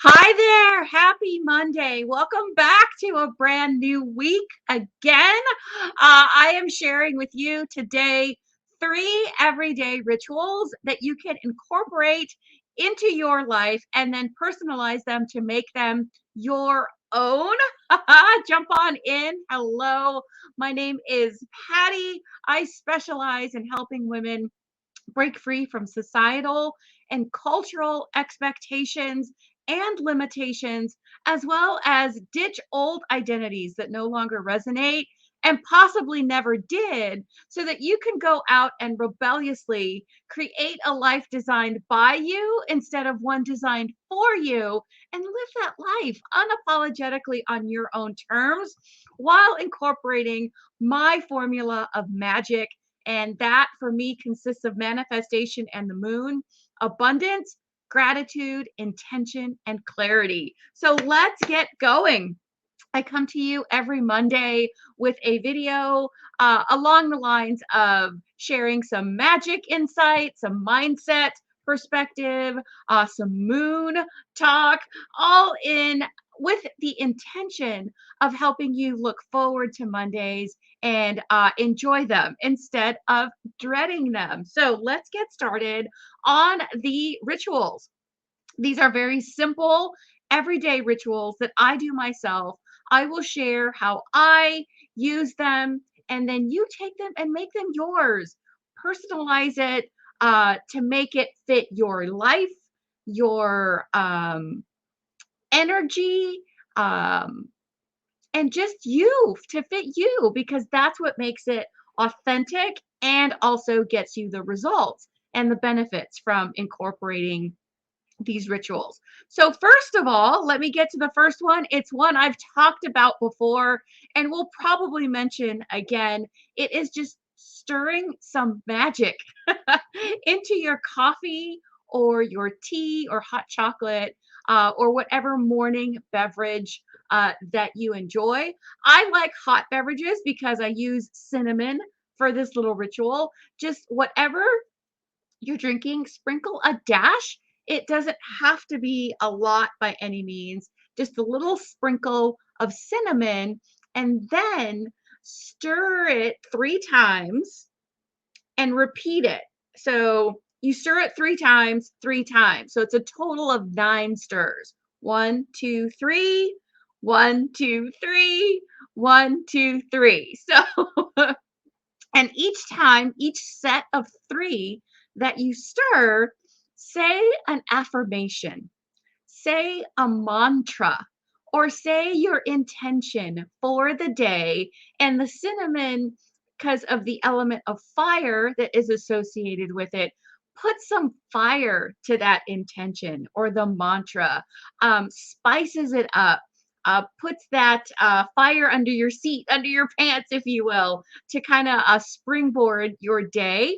Hi there. Happy Monday. Welcome back to a brand new week again. I am sharing with you today 3 everyday rituals that you can incorporate into your life and then personalize them to make them your own. Jump on in. Hello. My name is Patty. I specialize in helping women break free from societal and cultural expectations and limitations, as well as ditch old identities that no longer resonate and possibly never did, so that you can go out and rebelliously create a life designed by you instead of one designed for you and live that life unapologetically on your own terms while incorporating my formula of magic, and that for me consists of manifestation and the moon, abundance, gratitude, intention, and clarity. So let's get going. I come to you every Monday with a video along the lines of sharing some magic insight, some mindset perspective, some moon talk, all in with the intention of helping you look forward to Mondays and enjoy them instead of dreading them. So let's get started on the rituals. These are very simple, everyday rituals that I do myself. I will share how I use them, and then you take them and make them yours. Personalize it to make it fit your life, your energy, um, and just you to fit you, because that's what makes it authentic and also gets you the results and the benefits from incorporating these rituals. So, first of all, let me get to the first one. It's one I've talked about before and we'll probably mention again. It is just stirring some magic into your coffee or your tea or hot chocolate, or whatever morning beverage that you enjoy. I like hot beverages because I use cinnamon for this little ritual. Just whatever you're drinking, sprinkle a dash. It doesn't have to be a lot by any means, just a little sprinkle of cinnamon, and then stir it 3 times and repeat it. So you stir it 3 times, 3 times. So it's a total of 9 stirs. One, two, three, 1, 2, 3, 1, 2, 3. So and each time, each set of 3 that you stir, say an affirmation, say a mantra, or say your intention for the day. And the cinnamon, because of the element of fire that is associated with it, put some fire to that intention or the mantra, spices it up. Puts that fire under your seat, under your pants, if you will, to kind of springboard your day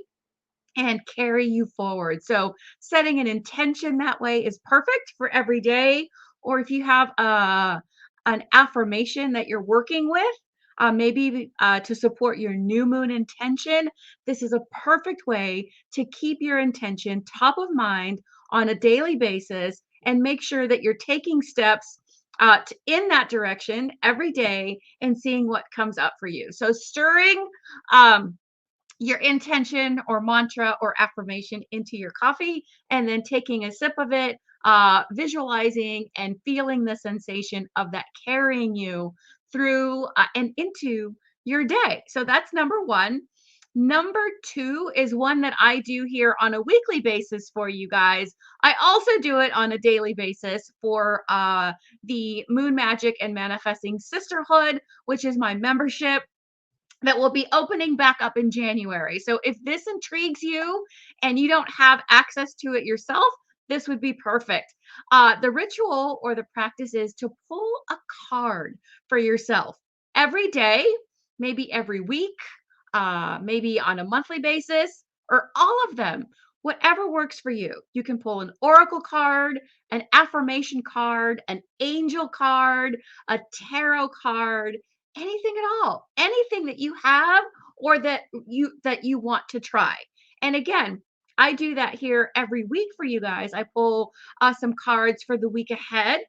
and carry you forward. So setting an intention that way is perfect for every day. Or if you have an affirmation that you're working with, maybe to support your new moon intention, this is a perfect way to keep your intention top of mind on a daily basis and make sure that you're taking steps in that direction every day and seeing what comes up for you. So stirring your intention or mantra or affirmation into your coffee and then taking a sip of it, visualizing and feeling the sensation of that carrying you through and into your day. So that's number one. Number two is one that I do here on a weekly basis for you guys. I also do it on a daily basis for the Moon Magic and Manifesting Sisterhood, which is my membership that will be opening back up in January. So if this intrigues you and you don't have access to it yourself, this would be perfect. The ritual or the practice is to pull a card for yourself every day, maybe every week, maybe on a monthly basis, or all of them, whatever works for you. You can pull an oracle card, an affirmation card, an angel card, a tarot card, anything at all, anything that you have or that you want to try. And again, I do that here every week for you guys. I pull some cards for the week ahead.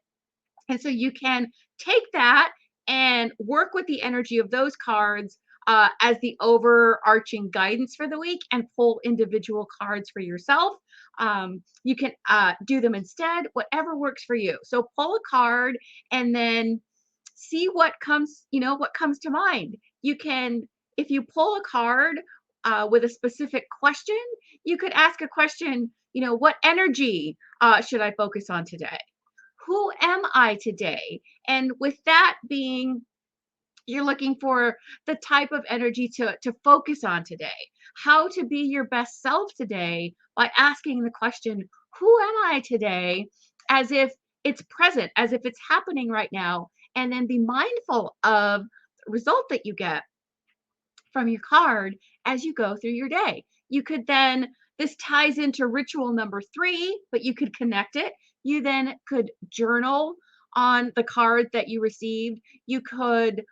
And so you can take that and work with the energy of those cards as the overarching guidance for the week and pull individual cards for yourself. You can do them instead, whatever works for you. So pull a card and then see what comes to mind. You can, if you pull a card with a specific question, you could ask a question, what energy should I focus on today? Who am I today? And with that being, you're looking for the type of energy to focus on today, how to be your best self today by asking the question, who am I today? As if it's present, as if it's happening right now. And then be mindful of the result that you get from your card as you go through your day. You could then, this ties into ritual number 3, but you could connect it. You then could journal on the card that you received. You could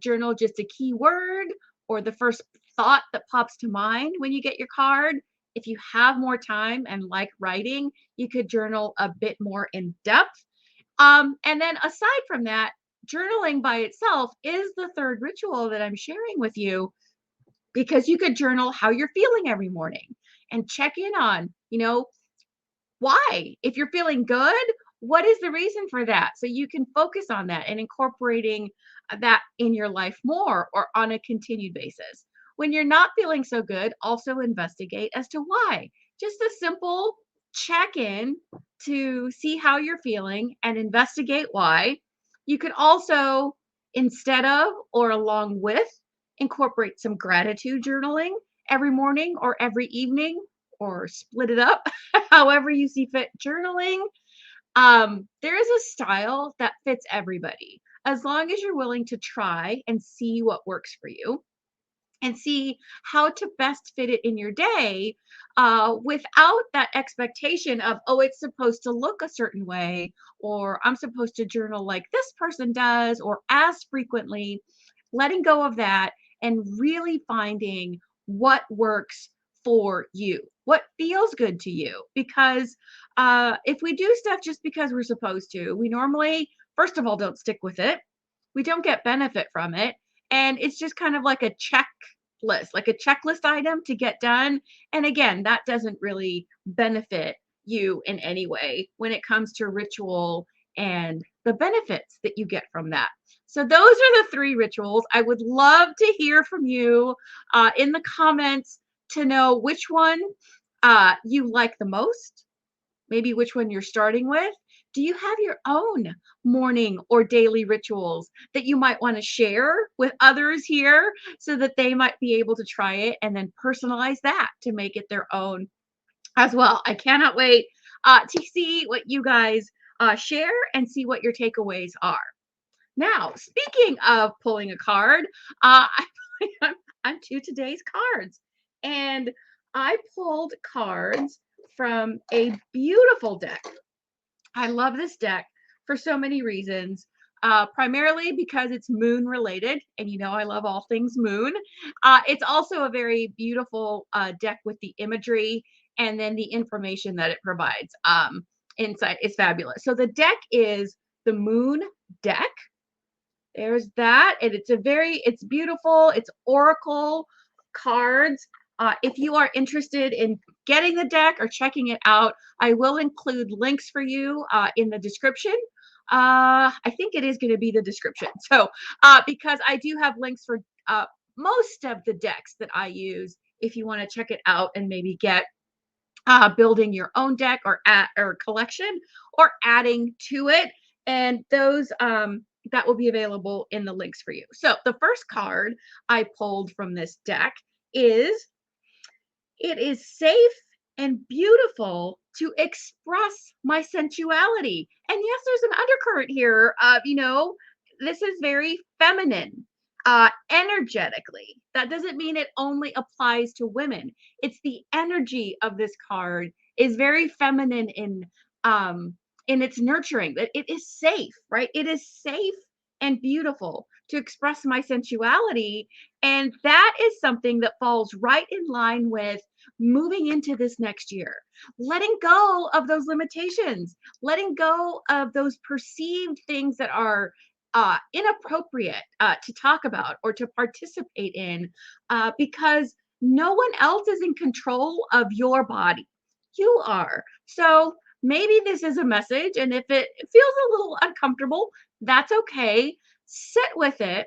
journal just a key word or the first thought that pops to mind when you get your card. If you have more time and like writing, you could journal a bit more in depth. And then aside from that, journaling by itself is the third ritual that I'm sharing with you, because you could journal how you're feeling every morning and check in on, why. If you're feeling good, what is the reason for that? So you can focus on that and incorporating that in your life more or on a continued basis. When you're not feeling so good, also investigate as to why. Just a simple check in to see how you're feeling and investigate why. You could also, instead of or along with, incorporate some gratitude journaling every morning or every evening, or split it up however you see fit. Journaling, there is a style that fits everybody, as long as you're willing to try and see what works for you and see how to best fit it in your day, without that expectation of, oh, it's supposed to look a certain way, or I'm supposed to journal like this person does, or as frequently. Letting go of that and really finding what works for you, what feels good to you. Because if we do stuff just because we're supposed to, we normally, first of all, don't stick with it. We don't get benefit from it. And it's just kind of like a checklist, like a checklist item to get done. And again, that doesn't really benefit you in any way when it comes to ritual and the benefits that you get from that. So those are the 3 rituals. I would love to hear from you in the comments to know which one you like the most, maybe which one you're starting with. Do you have your own morning or daily rituals that you might want to share with others here so that they might be able to try it and then personalize that to make it their own as well? I cannot wait to see what you guys share and see what your takeaways are. Now, speaking of pulling a card, I'm, I'm to today's cards, and I pulled cards from a beautiful deck. I love this deck for so many reasons. Primarily because it's moon related, and I love all things moon. It's also a very beautiful deck with the imagery and then the information that it provides. Inside is fabulous. So the deck is the Moon deck. There's that, and it's beautiful. It's oracle cards. If you are interested in getting the deck or checking it out, I will include links for you in the description. I think it is going to be the description. So, because I do have links for most of the decks that I use, if you want to check it out and maybe get building your own deck or collection or adding to it, and those that will be available in the links for you. So the first card I pulled from this deck is, it is safe and beautiful to express my sensuality. And yes, there's an undercurrent here. This is very feminine, energetically. That doesn't mean it only applies to women. It's the energy of this card is very feminine in its nurturing. That it is safe, right? It is safe and beautiful to express my sensuality. And that is something that falls right in line with moving into this next year, letting go of those limitations, letting go of those perceived things that are inappropriate to talk about or to participate in, because no one else is in control of your body. You are. So maybe this is a message, and if it feels a little uncomfortable, that's okay. Sit with it,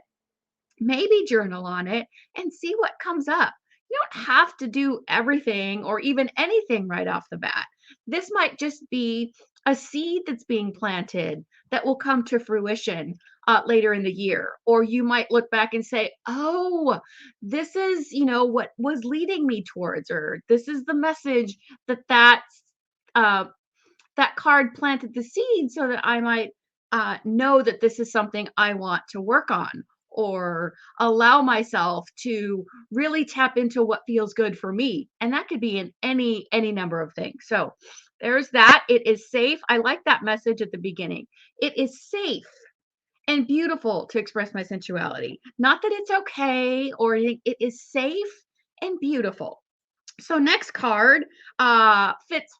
maybe journal on it, and see what comes up. You don't have to do everything or even anything right off the bat. This might just be a seed that's being planted that will come to fruition later in the year. Or you might look back and say, oh, this is, what was leading me towards, or this is the message uh, that card planted the seed so that I might know that this is something I want to work on, or allow myself to really tap into what feels good for me. And that could be in any number of things. So there's that. It is safe. I like that message at the beginning. It is safe and beautiful to express my sensuality. Not that it's okay or anything. It is safe and beautiful. So next card fits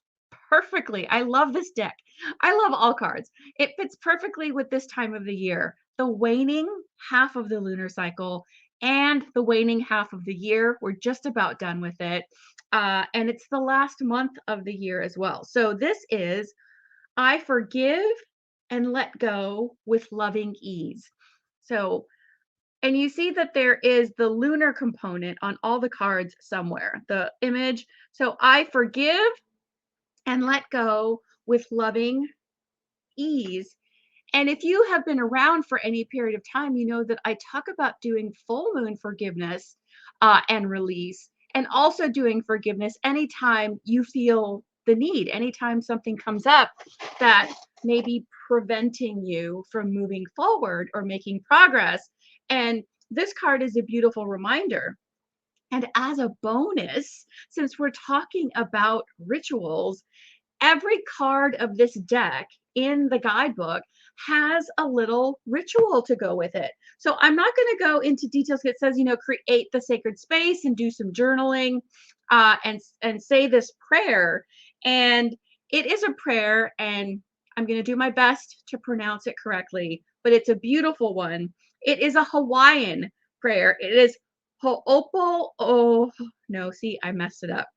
perfectly. I love this deck. I love all cards. It fits perfectly with this time of the year, the waning half of the lunar cycle and the waning half of the year. We're just about done with it. And it's the last month of the year as well. So this is I forgive and let go with loving ease. So and you see that there is the lunar component on all the cards somewhere, the image. So I forgive and let go with loving ease. And if you have been around for any period of time, you know that I talk about doing full moon forgiveness and release, and also doing forgiveness anytime you feel the need, anytime something comes up that may be preventing you from moving forward or making progress. And this card is a beautiful reminder. And as a bonus, since we're talking about rituals, every card of this deck in the guidebook has a little ritual to go with it. So I'm not going to go into details. It says, create the sacred space and do some journaling and say this prayer. And it is a prayer, and I'm going to do my best to pronounce it correctly, but it's a beautiful one. It is a Hawaiian prayer. It is Ho'opo. Oh, no, see, I messed it up.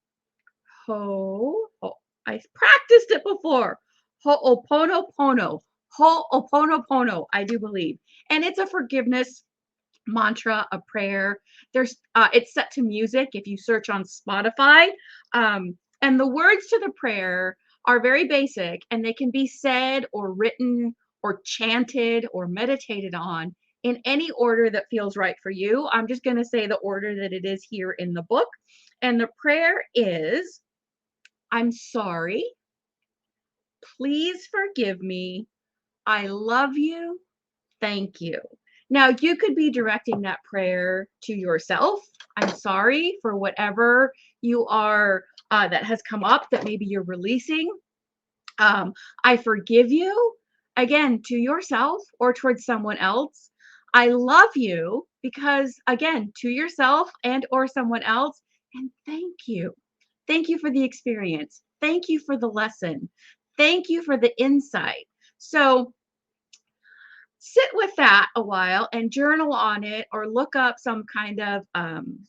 I practiced it before. Ho'oponopono. Ho'oponopono, I do believe. And it's a forgiveness mantra, a prayer. It's set to music if you search on Spotify. And the words to the prayer are very basic, and they can be said or written or chanted or meditated on in any order that feels right for you. I'm just going to say the order that it is here in the book. And the prayer is, I'm sorry. Please forgive me. I love you. Thank you. Now, you could be directing that prayer to yourself. I'm sorry for whatever you are that has come up that maybe you're releasing. I forgive you, again, to yourself or towards someone else. I love you because, again, to yourself and or someone else. And thank you. Thank you for the experience. Thank you for the lesson. Thank you for the insight. So sit with that a while and journal on it, or look up some kind of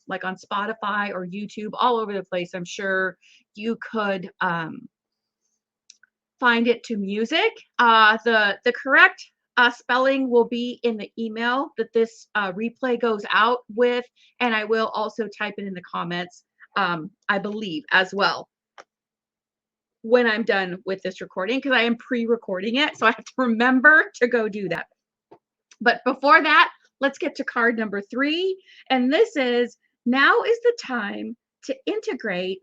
like on Spotify or YouTube, all over the place. I'm sure you could find it to music. The correct spelling will be in the email that this replay goes out with, and I will also type it in the comments, I believe, as well, when I'm done with this recording, because I am pre-recording it, so I have to remember to go do that. But before that, let's get to card number 3, and this is, now is the time to integrate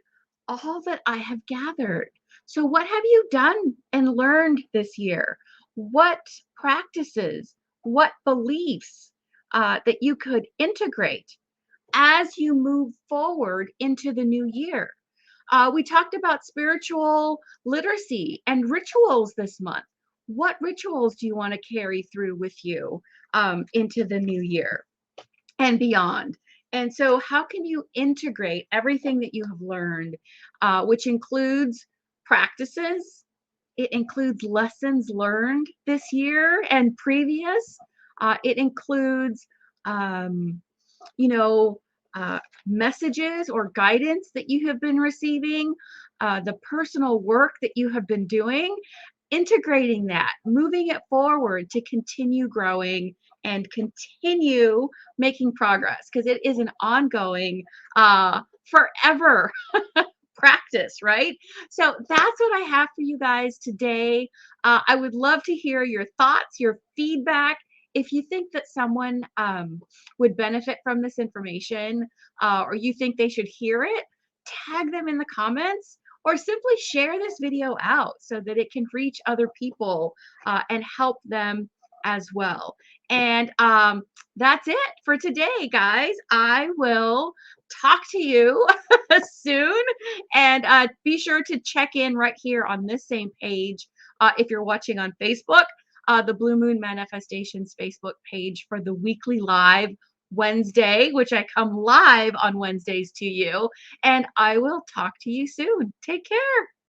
all that I have gathered. So what have you done and learned this year? What practices, what beliefs that you could integrate as you move forward into the new year? We talked about spiritual literacy and rituals this month. What rituals do you want to carry through with you into the new year and beyond? And so, how can you integrate everything that you have learned, which includes practices? It includes lessons learned this year and previous. It includes, um, you know, messages or guidance that you have been receiving, the personal work that you have been doing, integrating that, moving it forward to continue growing and continue making progress because it is an ongoing, forever practice, right? So that's what I have for you guys today. I would love to hear your thoughts, your feedback. If you think that someone would benefit from this information, or you think they should hear it, tag them in the comments or simply share this video out so that it can reach other people and help them as well. And that's it for today, guys. I will talk to you soon. And be sure to check in right here on this same page if you're watching on Facebook, the Blue Moon Manifestations Facebook page for the weekly live Wednesday, which I come live on Wednesdays to you. And I will talk to you soon. Take care.